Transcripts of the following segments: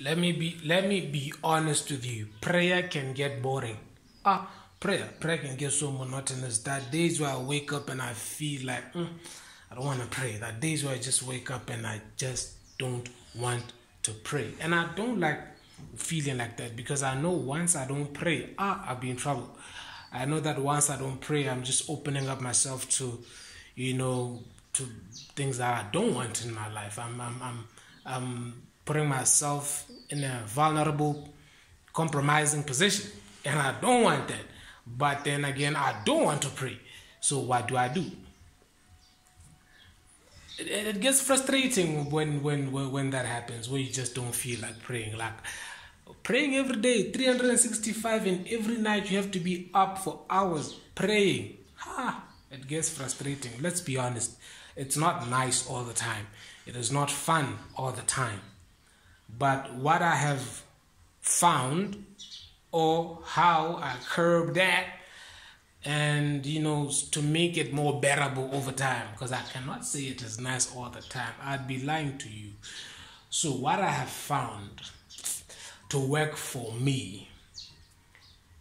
let me be honest with you. Prayer can get boring. Prayer can get so monotonous. That days where I wake up and I feel like I don't want to pray. That days where I just wake up and I just don't want to pray. And I don't like feeling like that, because I know once I don't pray, I'll be in trouble. I know that once I don't pray, I'm just opening up myself to, to things that I don't want in my life. I'm putting myself in a vulnerable, compromising position, and I don't want that. But then again, I don't want to pray. So what do? It gets frustrating when that happens, where you just don't feel like praying. Like praying every day, 365, and every night you have to be up for hours praying. It gets frustrating. Let's be honest. It's not nice all the time. It is not fun all the time. But what I have found, or how I curb that, and to make it more bearable over time, because I cannot say it is nice all the time. I'd be lying to you. So what I have found to work for me,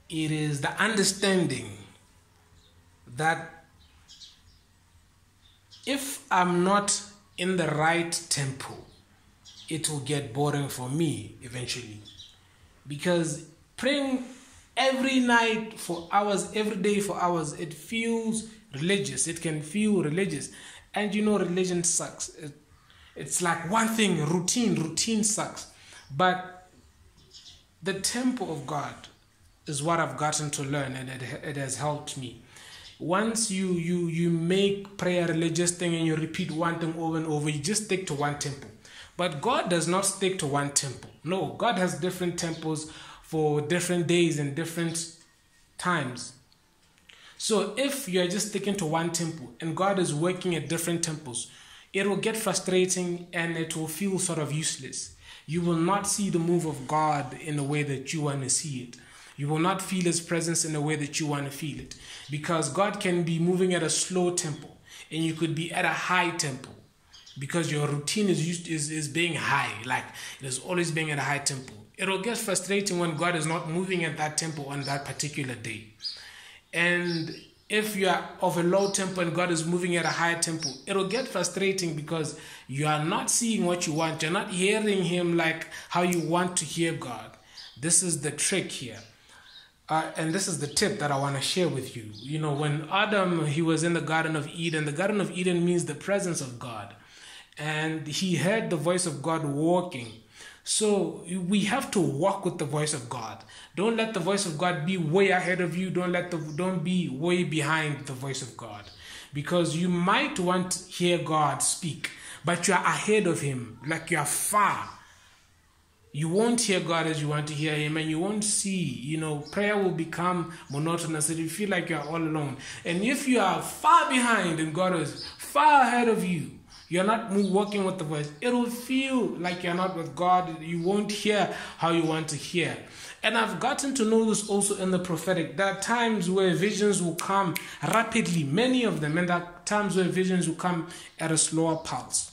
it is the understanding that if I'm not in the right tempo, it will get boring for me eventually. Because praying every night for hours, every day for hours, it feels religious. It can feel religious. And religion sucks. It's like one thing, routine sucks. But the tempo of God is what I've gotten to learn, and it has helped me. Once you make prayer a religious thing and you repeat one thing over and over, you just stick to one tempo. But God does not stick to one tempo. No, God has different tempos for different days and different times. So if you're just sticking to one tempo and God is working at different tempos, it will get frustrating and it will feel sort of useless. You will not see the move of God in the way that you want to see it. You will not feel His presence in the way that you want to feel it. Because God can be moving at a slow tempo and you could be at a high tempo, because your routine is being high, like it is always being at a high tempo. It will get frustrating when God is not moving at that tempo on that particular day. And if you are of a low tempo and God is moving at a higher tempo, it will get frustrating because you are not seeing what you want. You're not hearing Him like how you want to hear God. This is the trick here. And this is the tip that I want to share with you. When Adam, he was in the Garden of Eden. The Garden of Eden means the presence of God. And he heard the voice of God walking. So we have to walk with the voice of God. Don't let the voice of God be way ahead of you. Don't be way behind the voice of God. Because you might want to hear God speak, but you are ahead of Him, like you are far. You won't hear God as you want to hear Him, and you won't see, prayer will become monotonous and you feel like you're all alone. And if you are far behind and God is far ahead of you, you're not walking with the voice, it will feel like you're not with God. You won't hear how you want to hear. And I've gotten to know this also in the prophetic. There are times where visions will come rapidly, many of them, and there are times where visions will come at a slower pulse.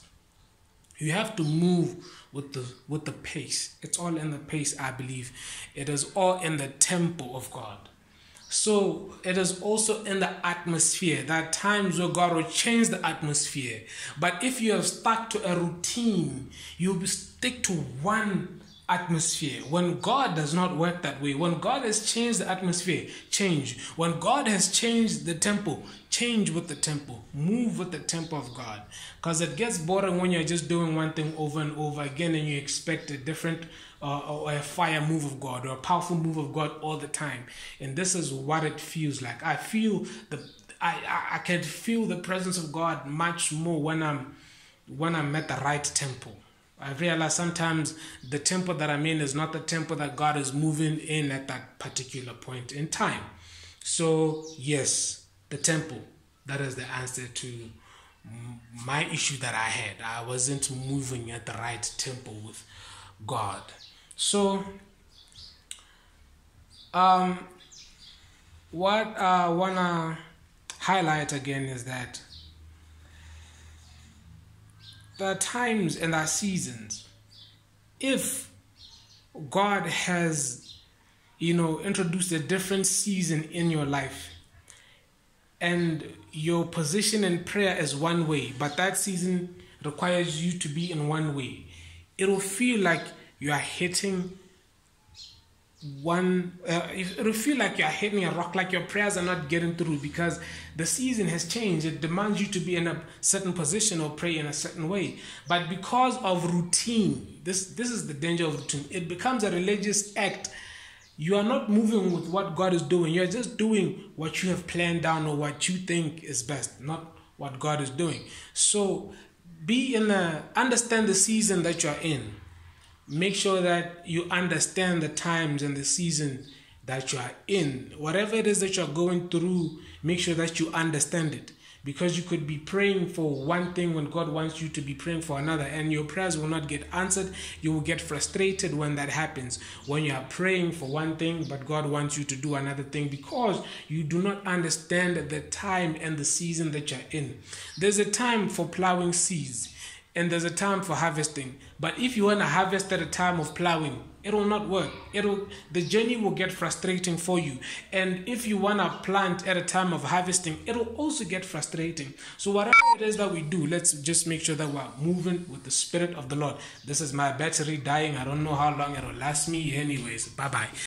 You have to move with the pace. It's all in the pace, I believe. It is all in the tempo of God. So it is also in the atmosphere. There are times where God will change the atmosphere. But if you have stuck to a routine, you'll stick to one atmosphere. When God does not work that way, when God has changed the atmosphere, change. When God has changed the tempo, change with the tempo. Move with the tempo of God. Because it gets boring when you're just doing one thing over and over again and you expect a different or a fire move of God or a powerful move of God all the time. And this is what it feels like. I can feel the presence of God much more when I'm at the right tempo. I realize sometimes the tempo that I'm in is not the tempo that God is moving in at that particular point in time. So yes, the tempo, that is the answer to my issue that I had. I wasn't moving at the right tempo with God. So what I want to highlight again is that there are times and there are seasons. If God has, introduced a different season in your life. And your position in prayer is one way, but that season requires you to be in one way. It'll feel like you are hitting it'll feel like you're hitting a rock, like your prayers are not getting through because the season has changed. It demands you to be in a certain position or pray in a certain way. But because of routine, this is the danger of routine. It becomes a religious act. You are not moving with what God is doing. You're just doing what you have planned down or what you think is best, not what God is doing. So understand the season that you're in. Make sure that you understand the times and the season that you are in. Whatever it is that you're going through, make sure that you understand it. Because you could be praying for one thing when God wants you to be praying for another, and your prayers will not get answered. You will get frustrated when that happens. When you are praying for one thing, but God wants you to do another thing because you do not understand the time and the season that you're in. There's a time for plowing seeds. And there's a time for harvesting. But if you want to harvest at a time of plowing, it will not work. The journey will get frustrating for you. And if you want to plant at a time of harvesting, it will also get frustrating. So whatever it is that we do, let's just make sure that we're moving with the Spirit of the Lord. This is my battery dying. I don't know how long it will last me. Anyways, bye-bye.